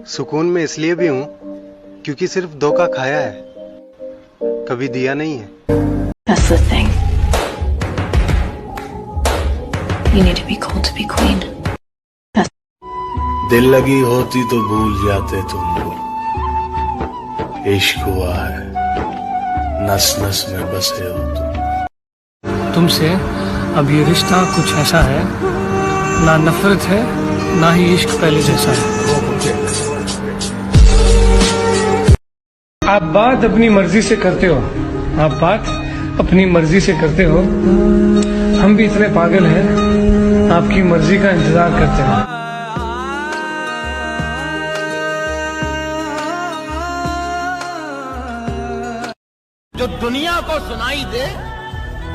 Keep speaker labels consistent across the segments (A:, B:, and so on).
A: सुकून में इसलिए भी हूँ क्योंकि सिर्फ धोखा खाया है, कभी दिया नहीं है।
B: That's the thing. You need to be cold to be queen.
C: दिल लगी होती तो भूल जाते तुम लोग। इश्क हुआ है, नस नस में बसे हो तुम।
D: तुमसे अब ये रिश्ता कुछ ऐसा है, ना नफरत है ना ही इश्क पहले जैसा है। आप बात अपनी मर्जी से करते हो, आप बात अपनी मर्जी से करते हो। हम भी इतने पागल हैं, आपकी मर्जी का इंतजार करते हैं।
E: जो दुनिया को सुनाई दे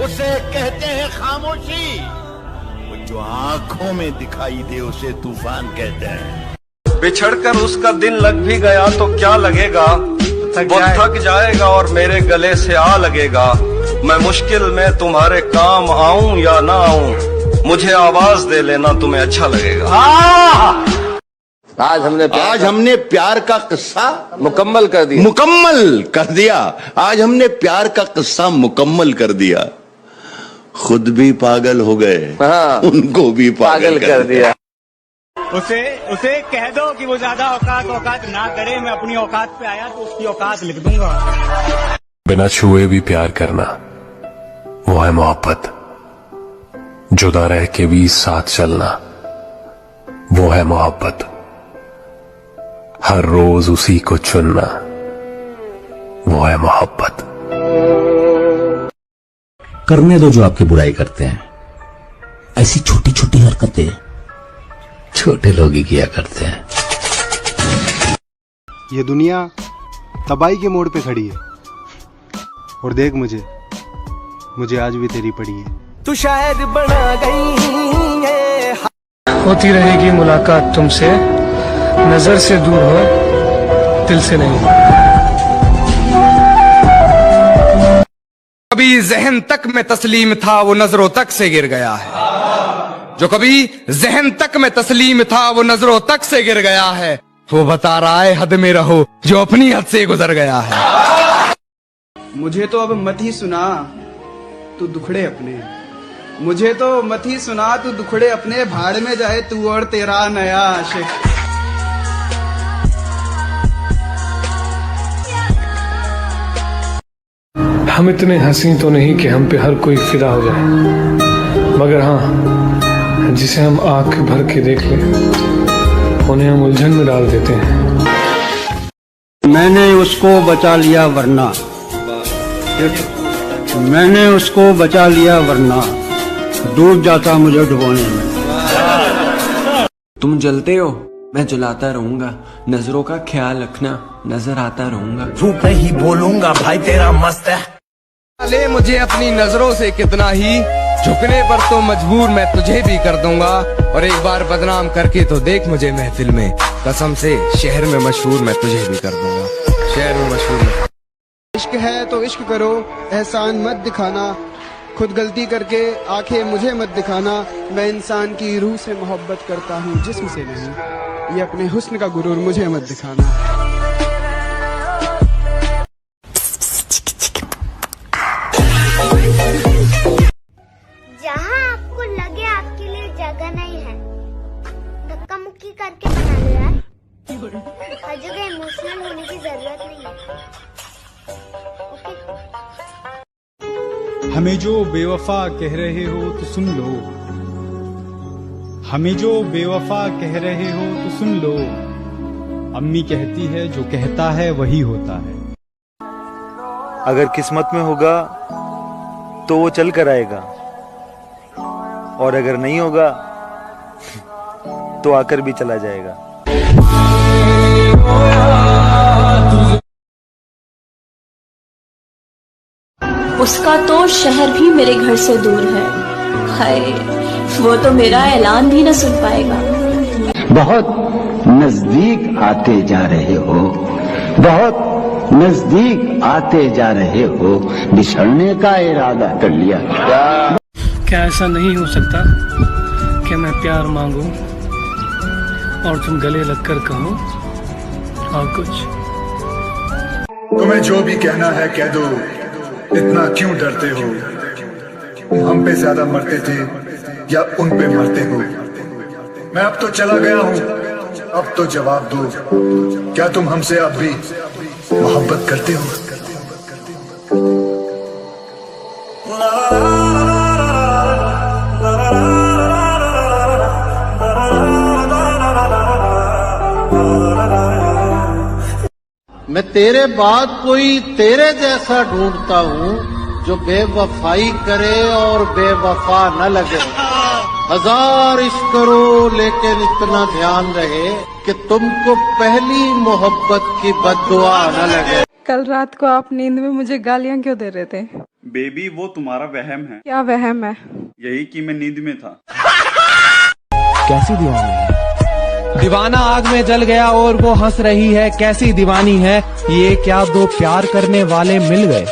E: उसे कहते हैं खामोशी, जो आंखों में दिखाई दे उसे तूफान कहते हैं।
F: बिछड़कर उसका दिल लग भी गया तो क्या लगेगा, वो थक जाएगा और मेरे गले से आ लगेगा। मैं मुश्किल में तुम्हारे काम आऊं या ना आऊं, मुझे आवाज दे लेना, तुम्हें अच्छा लगेगा।
E: आज हमने प्यार का किस्सा मुकम्मल कर दिया। आज हमने प्यार का किस्सा मुकम्मल कर दिया। खुद भी पागल हो गए, उनको भी पागल कर दिया।
G: उसे कह दो कि वो ज्यादा औकात ना करे। मैं अपनी औकात पे आया तो उसकी औकात लिख दूंगा।
H: बिना छुए भी प्यार करना वो है मोहब्बत। जुदा रह के भी साथ चलना वो है मोहब्बत। हर रोज उसी को चुनना वो है मोहब्बत।
I: करने दो जो आपकी बुराई करते हैं। ऐसी छोटी छोटी हरकतें छोटे लोग ही किया करते हैं।
A: ये दुनिया तबाही के मोड़ पे खड़ी है और देख मुझे आज भी तेरी पड़ी है।
E: तू शायद बना गई है।
D: होती रहेगी मुलाकात तुमसे, नजर से दूर हो दिल से नहीं।
J: कभी जहन तक में तस्लीम था वो नजरों तक से गिर गया है। जो कभी जहन तक में तस्लीम था वो नजरों तक से गिर गया है। वो बता रहा है हद में रहो जो अपनी हद से गुजर गया है।
K: मुझे तो अब मत ही सुना तू दुखड़े अपने, मुझे तो मत ही सुना तू दुखड़े अपने। भाड़ में जाए तू और तेरा नया आशिक।
D: हम इतने हंसी तो नहीं कि हम पे हर कोई फिदा हो जाए, मगर हाँ जिसे हम आंख भर के देख लें उन्हें हम उलझन में डाल देते हैं।
L: मैंने उसको बचा लिया वरना, मैंने उसको बचा लिया वरना डूब जाता मुझे डुबोने में।
M: तुम जलते हो मैं जलाता रहूंगा, नजरों का ख्याल रखना नजर आता रहूंगा।
E: झूठ नहीं बोलूंगा भाई तेरा मस्त है।
J: ले मुझे अपनी नजरों से कितना ही, झुकने पर तो मजबूर मैं तुझे भी कर दूंगा। और एक बार बदनाम करके तो देख मुझे महफिल में, कसम से शहर में मशहूर मैं तुझे भी कर दूंगा। शहर में मशहूर।
K: इश्क है तो इश्क करो, एहसान मत दिखाना। खुद गलती करके आंखें मुझे मत दिखाना। मैं इंसान की रूह से मोहब्बत करता हूँ जिस्म से नहीं। ये अपने हुस्न का गुरूर मुझे मत दिखाना।
N: जहाँ आपको लगे आपके लिए जगह नहीं है, धक्का मुक्की करके बना लो यार। हर जगह इमोशनल होने की जरूरत नहीं है।
O: हमें जो बेवफा कह रहे हो तो सुन लो, हमें जो बेवफा कह रहे हो तो सुन लो। अम्मी कहती है जो कहता है वही होता है।
P: अगर किस्मत में होगा तो वो चल कर आएगा, और अगर नहीं होगा तो आकर भी चला जाएगा।
B: उसका तो शहर भी मेरे घर से दूर है, हाय वो तो मेरा ऐलान भी न सुन पाएगा।
L: बहुत नजदीक आते जा रहे हो, बहुत नजदीक आते जा रहे हो। बिछड़ने का इरादा कर लिया
D: क्या ऐसा नहीं हो सकता कि मैं प्यार मांगूं और तुम गले लगकर कहो और कुछ।
Q: तुम्हें जो भी कहना है कह दो, इतना क्यों डरते हो? तुम हम पे ज्यादा मरते थे या उन पे मरते हो? मैं अब तो चला गया हूं, अब तो जवाब दो, क्या तुम हमसे अब भी मोहब्बत करते हो?
R: मैं तेरे बाद कोई तेरे जैसा ढूंढता हूँ जो बेवफाई करे और बेवफा न लगे। हजार इश्क करो लेकिन इतना ध्यान रहे कि तुमको पहली मोहब्बत की बद्दुआ न लगे।
S: कल रात को आप नींद में मुझे गालियां क्यों दे रहे थे?
O: बेबी वो तुम्हारा वहम है।
S: क्या वहम है?
O: यही कि मैं नींद में था।
J: कैसी दीवानी है? दीवाना आग में जल गया और वो हंस रही है, कैसी दीवानी है। ये क्या दो प्यार करने वाले मिल गए,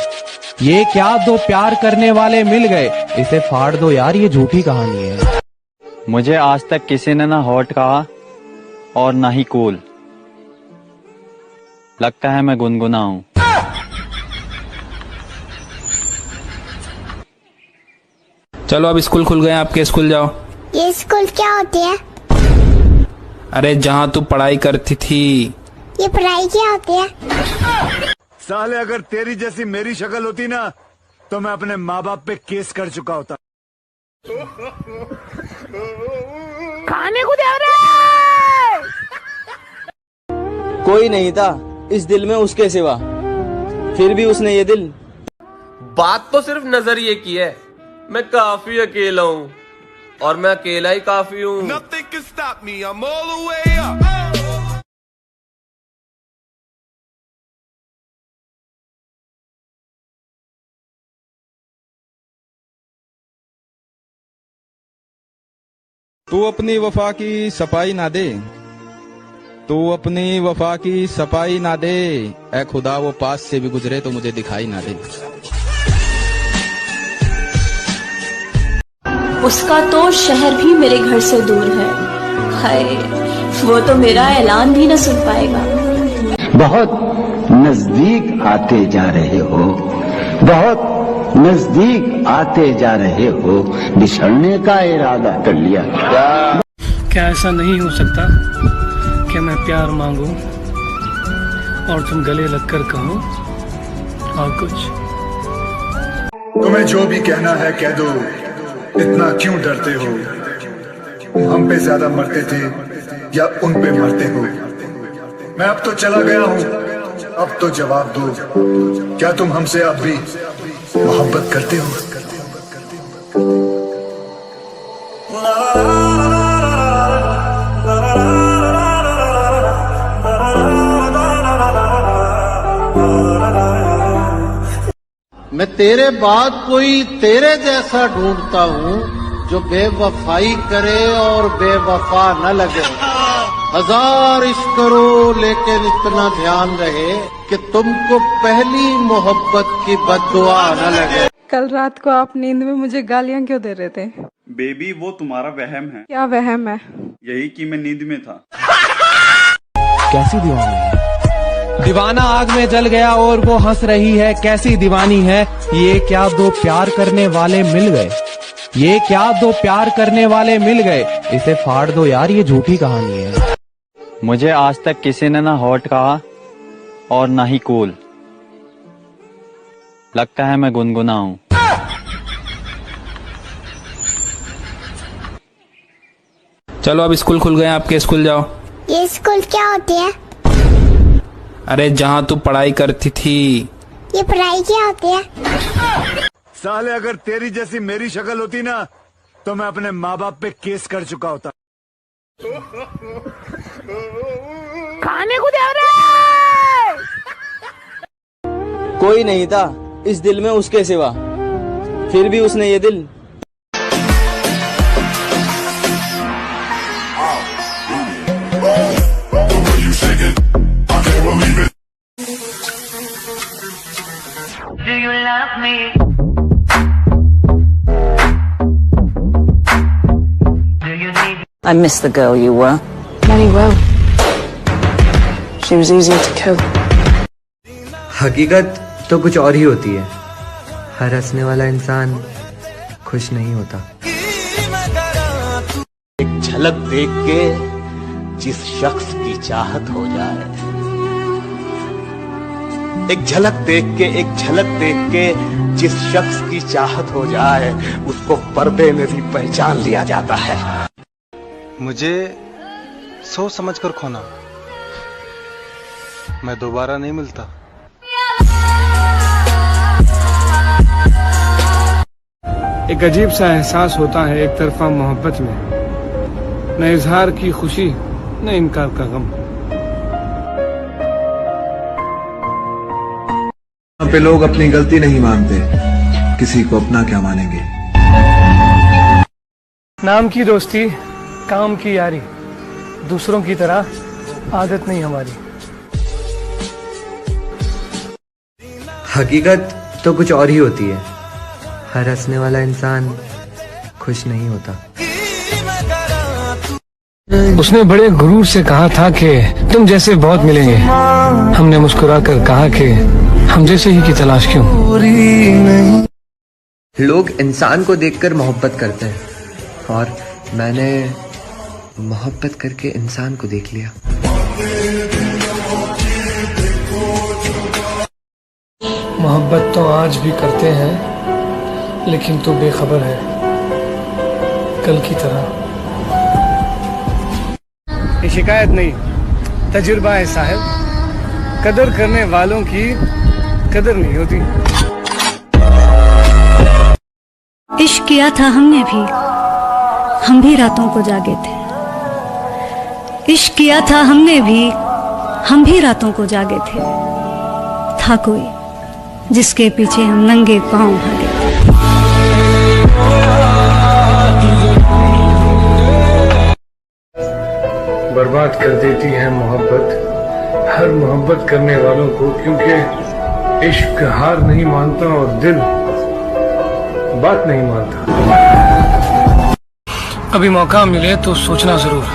J: ये क्या दो प्यार करने वाले मिल गए। इसे फाड़ दो यार, ये झूठी कहानी है।
T: मुझे आज तक किसी ने ना हॉट कहा और ना ही कूल। लगता है मैं गुनगुना हूँ।
J: चलो अब स्कूल खुल गए, आपके स्कूल जाओ।
N: ये स्कूल क्या होती है?
J: अरे जहाँ तू पढ़ाई करती थी।
N: ये पढ़ाई क्या होती है?
Q: साले अगर तेरी जैसी मेरी शक्ल होती ना तो मैं अपने माँ बाप पे केस कर चुका होता।
U: खाने को दे रहे।
V: कोई नहीं था इस दिल में उसके सिवा, फिर भी उसने ये दिल।
W: बात तो सिर्फ नजरिए की है। मैं काफी अकेला हूँ और मैं अकेला ही काफी हूँ।
X: तू अपनी वफा की सफाई ना दे, तू अपनी वफा की सफाई ना दे। ऐ खुदा वो पास से भी गुजरे तो मुझे दिखाई ना दे।
B: उसका तो शहर भी मेरे घर से दूर है। हाय, वो तो मेरा ऐलान भी न सुन पाएगा।
L: बहुत नजदीक आते जा रहे हो, बहुत नजदीक आते जा रहे हो, बिछड़ने का इरादा कर लिया
D: क्या ऐसा नहीं हो सकता कि मैं प्यार मांगू और तुम गले लगकर कहो और कुछ।
Q: तुम्हें जो भी कहना है कह दो, इतना क्यों डरते हो? तुम हम पे ज्यादा मरते थे या उन पे मरते हो? मैं अब तो चला गया हूं, अब तो जवाब दो, क्या तुम हमसे अब भी मोहब्बत करते हो?
R: मैं तेरे बाद कोई तेरे जैसा ढूंढता हूँ जो बेवफाई करे और बेवफा न लगे। हजार इश्क करो लेकिन इतना ध्यान रहे कि तुमको पहली मोहब्बत की बद्दुआ न लगे।
S: कल रात को आप नींद में मुझे गालियां क्यों दे रहे थे?
O: बेबी वो तुम्हारा वहम है।
S: क्या वहम है?
O: यही कि मैं नींद में था।
J: कैसी दीवानी है? दीवाना आग में जल गया और वो हंस रही है, कैसी दीवानी है। ये क्या दो प्यार करने वाले मिल गए, ये क्या दो प्यार करने वाले मिल गए। इसे फाड़ दो यार, ये झूठी कहानी है।
T: मुझे आज तक किसी ने ना हॉट कहा और ना ही कूल। लगता है मैं गुनगुना हूँ।
J: चलो अब स्कूल खुल गए, आपके स्कूल जाओ।
N: ये स्कूल क्या होती है?
J: अरे जहाँ तू पढ़ाई करती थी।
N: ये पढ़ाई क्या होती है?
Q: साले अगर तेरी जैसी मेरी शक्ल होती ना तो मैं अपने माँ बाप पे केस कर चुका होता।
U: खाने को दे रहे।
V: कोई नहीं था इस दिल में उसके सिवा, फिर भी उसने ये दिल।
U: Do you love me?
Y: I miss the girl you were.
S: Very well.
C: She was easier to kill.
F: हकीकत तो कुछ और ही होती है। हर हंसने वाला इंसान खुश नहीं होता।
L: एक झलक देख के जिस शख्स की चाहत हो जाए, एक झलक देख के जिस शख्स की चाहत हो जाए, उसको पर्दे में भी पहचान लिया जाता है।
A: मुझे सोच समझकर खोना, मैं दोबारा नहीं मिलता।
D: एक अजीब सा एहसास होता है एक तरफा मोहब्बत में, न इजहार की खुशी न इनकार का गम।
G: यहाँ पे लोग अपनी गलती नहीं मानते, किसी को अपना क्या मानेंगे।
D: नाम की दोस्ती, काम की यारी, दूसरों की तरह आदत नहीं हमारी।
F: हकीकत तो कुछ और ही होती है। हर हंसने वाला इंसान खुश नहीं होता।
D: उसने बड़े गुरूर से कहा था कि तुम जैसे बहुत मिलेंगे। हमने मुस्कुराकर कहा कि हम जैसे ही की तलाश क्यों।
F: लोग इंसान को देखकर मोहब्बत करते हैं, और मैंने मोहब्बत करके इंसान को देख लिया।
D: मोहब्बत तो आज भी करते हैं, लेकिन तू बेखबर है कल की तरह। ये शिकायत नहीं, तजुर्बा है साहब। कदर करने वालों की कदर नहीं होती।
H: इश्क किया था हमने भी, हम भी रातों को जागे थे। इश्क किया था हमने भी, हम भी रातों को जागे थे। था कोई जिसके पीछे हम नंगे पांव भागे थे।
D: बर्बाद कर देती है मोहब्बत हर मोहब्बत करने वालों को, क्योंकि इश्क हार नहीं मानता और दिल बात नहीं मानता। कभी मौका मिले तो सोचना जरूर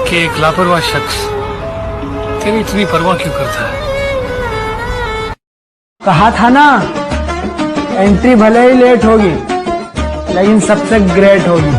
D: कि एक लापरवाह शख्स तेरी इतनी परवाह क्यों करता है।
U: कहा था ना, एंट्री भले ही लेट होगी लेकिन सबसे ग्रेट होगी।